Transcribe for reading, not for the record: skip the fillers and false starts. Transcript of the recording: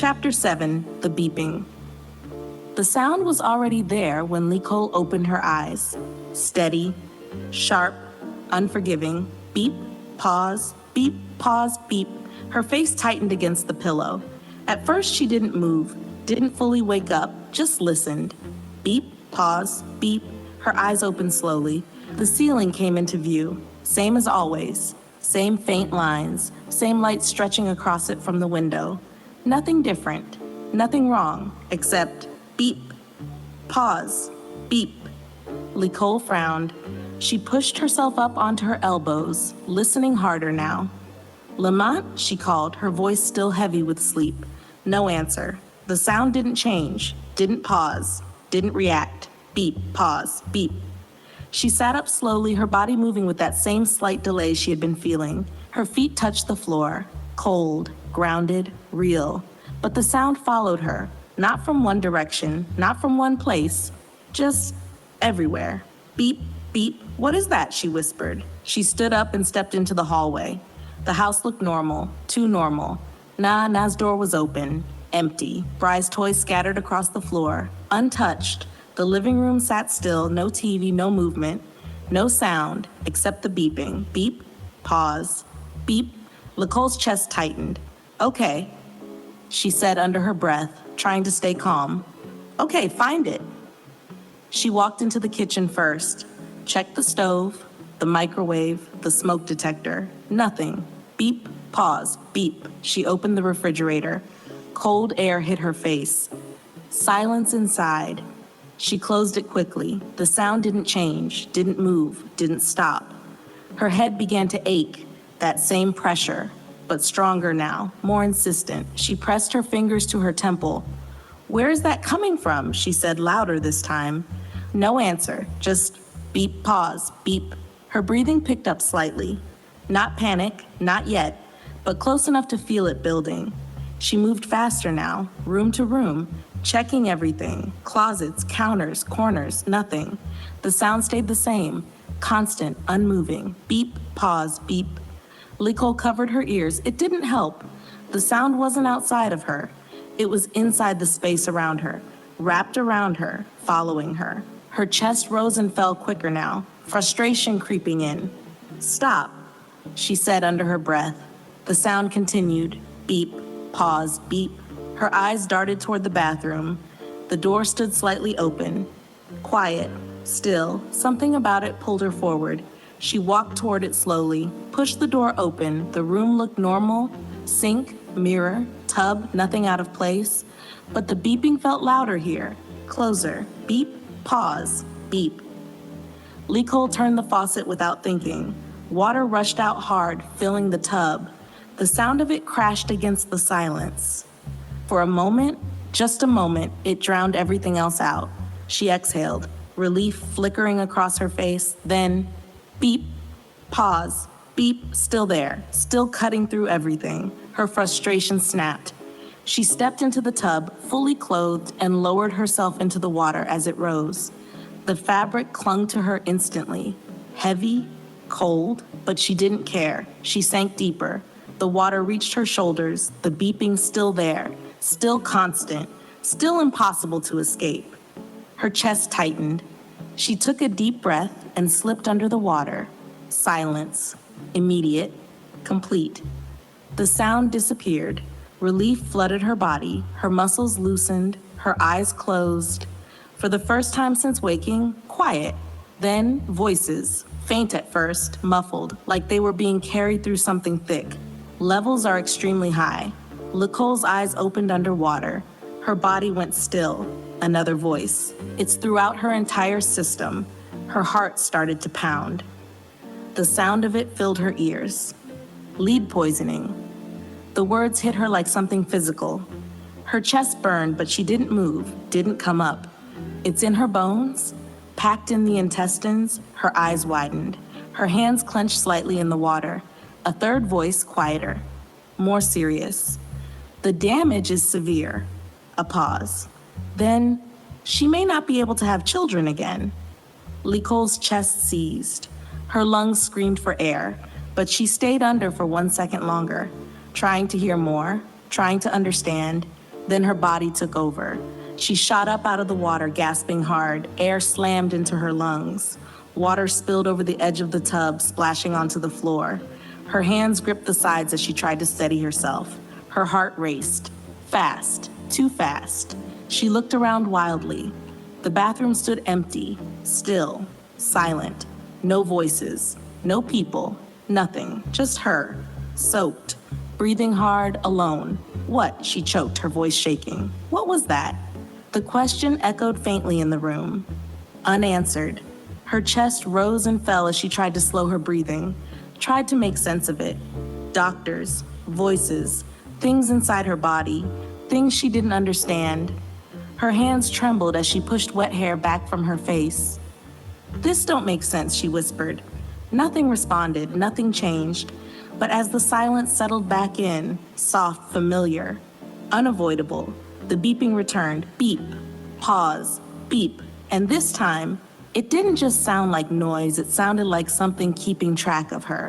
Chapter 7, The Beeping. The sound was already there when Licole opened her eyes. Steady, sharp, unforgiving. Beep, pause, beep, pause, beep. Her face tightened against the pillow. At first she didn't move, didn't fully wake up, just listened. Beep, pause, beep. Her eyes opened slowly. The ceiling came into view, same as always. Same faint lines, same light stretching across it from the window. Nothing different, nothing wrong, except beep, pause, beep. Licole frowned. She pushed herself up onto her elbows, listening harder now. Lamont, she called, her voice still heavy with sleep. No answer. The sound didn't change, didn't pause, didn't react. Beep, pause, beep. She sat up slowly, her body moving with that same slight delay she had been feeling. Her feet touched the floor, cold, grounded, real. But the sound followed her, not from one direction, not from one place, just everywhere. Beep, beep. What is that? She whispered. She stood up and stepped into the hallway. The house looked normal, too normal. Na's door was open, empty. Bry's toys scattered across the floor, untouched. The living room sat still, no TV, no movement, no sound, except the beeping. Beep, pause, beep. Licole's chest tightened. Okay, she said under her breath, trying to stay calm. Okay, find it. She walked into the kitchen first, checked the stove, the microwave, the smoke detector. Nothing. Beep, pause, beep. She opened the refrigerator. Cold air hit her face. Silence inside. She closed it quickly. The sound didn't change, didn't move, didn't stop. Her head began to ache, that same pressure, but stronger now, more insistent. She pressed her fingers to her temple. Where is that coming from? She said louder this time. No answer, just beep, pause, beep. Her breathing picked up slightly. Not panic, not yet, but close enough to feel it building. She moved faster now, room to room, checking everything, closets, counters, corners, nothing. The sound stayed the same, constant, unmoving. Beep, pause, beep. Licole covered her ears. It didn't help. The sound wasn't outside of her. It was inside the space around her, wrapped around her, following her. Her chest rose and fell quicker now, frustration creeping in. Stop, she said under her breath. The sound continued. Beep, pause, beep. Her eyes darted toward the bathroom. The door stood slightly open. Quiet, still, something about it pulled her forward. She walked toward it slowly, pushed the door open. The room looked normal, sink, mirror, tub, nothing out of place. But the beeping felt louder here, closer. Beep, pause, beep. Licole turned the faucet without thinking. Water rushed out hard, filling the tub. The sound of it crashed against the silence. For a moment, just a moment, it drowned everything else out. She exhaled, relief flickering across her face, then beep, pause, beep, still there, still cutting through everything. Her frustration snapped. She stepped into the tub, fully clothed, and lowered herself into the water as it rose. The fabric clung to her instantly, heavy, cold, but she didn't care. She sank deeper. The water reached her shoulders, the beeping still there, still constant, still impossible to escape. Her chest tightened. She took a deep breath and slipped under the water. Silence, immediate, complete. The sound disappeared. Relief flooded her body, her muscles loosened, her eyes closed. For the first time since waking, quiet. Then voices, faint at first, muffled, like they were being carried through something thick. Levels are extremely high. Licole's eyes opened underwater. Her body went still. Another voice. It's throughout her entire system. Her heart started to pound. The sound of it filled her ears. Lead poisoning. The words hit her like something physical. Her chest burned, but she didn't move, didn't come up. It's in her bones, packed in the intestines. Her eyes widened. Her hands clenched slightly in the water. A third voice, quieter, more serious. The damage is severe. A pause. Then, she may not be able to have children again. Licole's chest seized. Her lungs screamed for air, but she stayed under for 1 second longer, trying to hear more, trying to understand. Then her body took over. She shot up out of the water, gasping hard. Air slammed into her lungs. Water spilled over the edge of the tub, splashing onto the floor. Her hands gripped the sides as she tried to steady herself. Her heart raced. Fast. Too fast. She looked around wildly. The bathroom stood empty, still, silent. No voices, no people, nothing, just her, soaked, breathing hard, alone. What? She choked, her voice shaking. What was that? The question echoed faintly in the room, unanswered. Her chest rose and fell as she tried to slow her breathing, tried to make sense of it. Doctors, voices, things inside her body, things she didn't understand. Her hands trembled as she pushed wet hair back from her face. "This don't make sense," she whispered. Nothing responded, nothing changed. But as the silence settled back in, soft, familiar, unavoidable, the beeping returned. Beep, pause, beep. And this time, it didn't just sound like noise, it sounded like something keeping track of her.